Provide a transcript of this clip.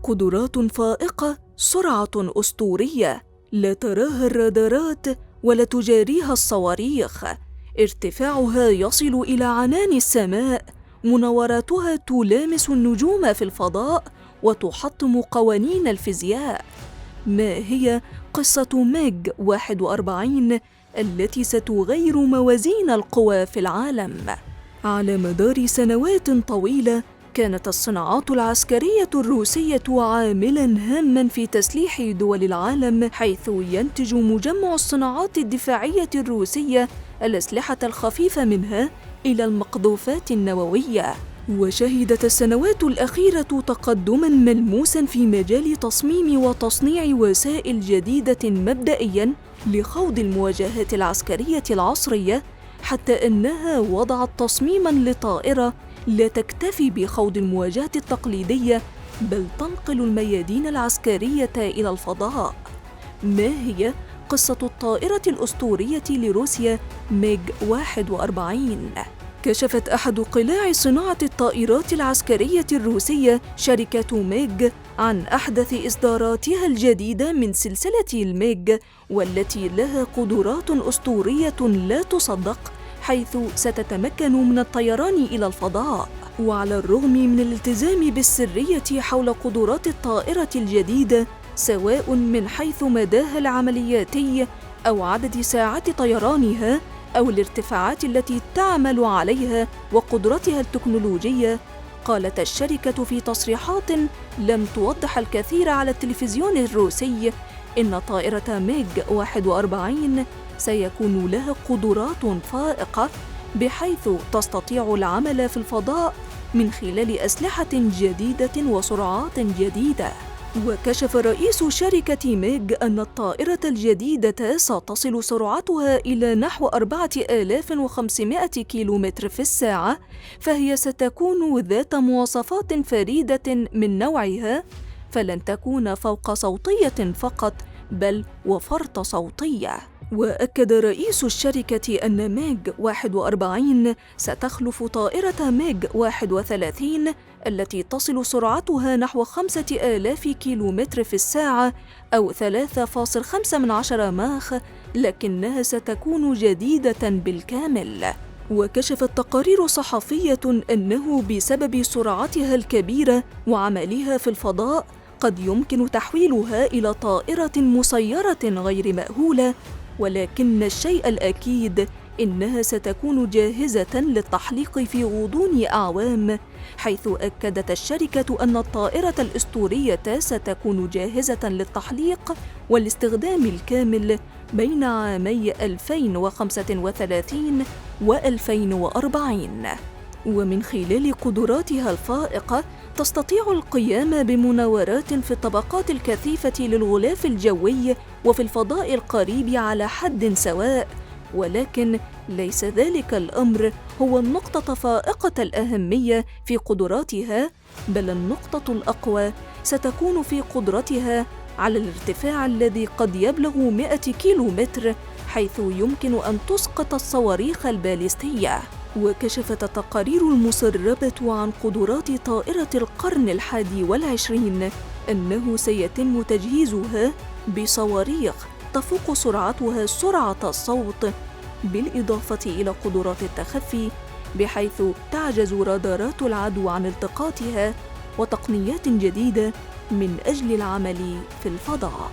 قدرات فائقة، سرعة أسطورية لا تراها الرادارات ولا تجاريها الصواريخ، ارتفاعها يصل إلى عنان السماء، مناوراتها تلامس النجوم في الفضاء وتحطم قوانين الفيزياء. ما هي قصة ميغ 41 التي ستغير موازين القوى في العالم؟ على مدار سنوات طويلة كانت الصناعات العسكرية الروسية عاملاً هاماً في تسليح دول العالم، حيث ينتج مجمع الصناعات الدفاعية الروسية الأسلحة الخفيفة منها إلى المقذوفات النووية. وشهدت السنوات الأخيرة تقدماً ملموساً في مجال تصميم وتصنيع وسائل جديدة مبدئياً لخوض المواجهات العسكرية العصرية، حتى أنها وضعت تصميماً لطائرة لا تكتفي بخوض المواجهات التقليدية، بل تنقل الميادين العسكرية إلى الفضاء. ما هي قصة الطائرة الأسطورية لروسيا ميغ 41؟ كشفت أحد قلاع صناعة الطائرات العسكرية الروسية شركة ميغ عن أحدث إصداراتها الجديدة من سلسلة الميغ، والتي لها قدرات أسطورية لا تصدق، حيث ستتمكن من الطيران إلى الفضاء. وعلى الرغم من الالتزام بالسرية حول قدرات الطائرة الجديدة، سواء من حيث مداها العملياتي أو عدد ساعات طيرانها أو الارتفاعات التي تعمل عليها وقدرتها التكنولوجية، قالت الشركة في تصريحات لم توضح الكثير على التلفزيون الروسي إن طائرة ميغ 41 سيكون لها قدرات فائقة، بحيث تستطيع العمل في الفضاء من خلال أسلحة جديدة وسرعات جديدة. وكشف رئيس شركة ميغ أن الطائرة الجديدة ستصل سرعتها إلى نحو 4500 كيلومتر في الساعة، فهي ستكون ذات مواصفات فريدة من نوعها، فلن تكون فوق صوتية فقط بل وفرط صوتية. وأكد رئيس الشركة أن ميغ 41 ستخلف طائرة ميغ 31 التي تصل سرعتها نحو 5000 كيلومتر في الساعة أو 3.5 ماخ، لكنها ستكون جديدة بالكامل. وكشفت تقارير صحفية أنه بسبب سرعتها الكبيرة وعملها في الفضاء قد يمكن تحويلها إلى طائرة مسيرة غير مأهولة، ولكن الشيء الأكيد إنها ستكون جاهزة للتحليق في غضون أعوام، حيث أكدت الشركة أن الطائرة الأسطورية ستكون جاهزة للتحليق والاستخدام الكامل بين عامي 2035 و2040. ومن خلال قدراتها الفائقة تستطيع القيام بمناورات في الطبقات الكثيفة للغلاف الجوي وفي الفضاء القريب على حد سواء، ولكن ليس ذلك الأمر هو النقطة فائقة الأهمية في قدراتها، بل النقطة الأقوى ستكون في قدرتها على الارتفاع الذي قد يبلغ 100 كيلومتر، حيث يمكن أن تسقط الصواريخ الباليستية. وكشفت التقارير المسربة عن قدرات طائرة القرن 21 أنه سيتم تجهيزها بصواريخ تفوق سرعتها سرعة الصوت، بالإضافة إلى قدرات التخفي، بحيث تعجز رادارات العدو عن التقاطها، وتقنيات جديدة من أجل العمل في الفضاء.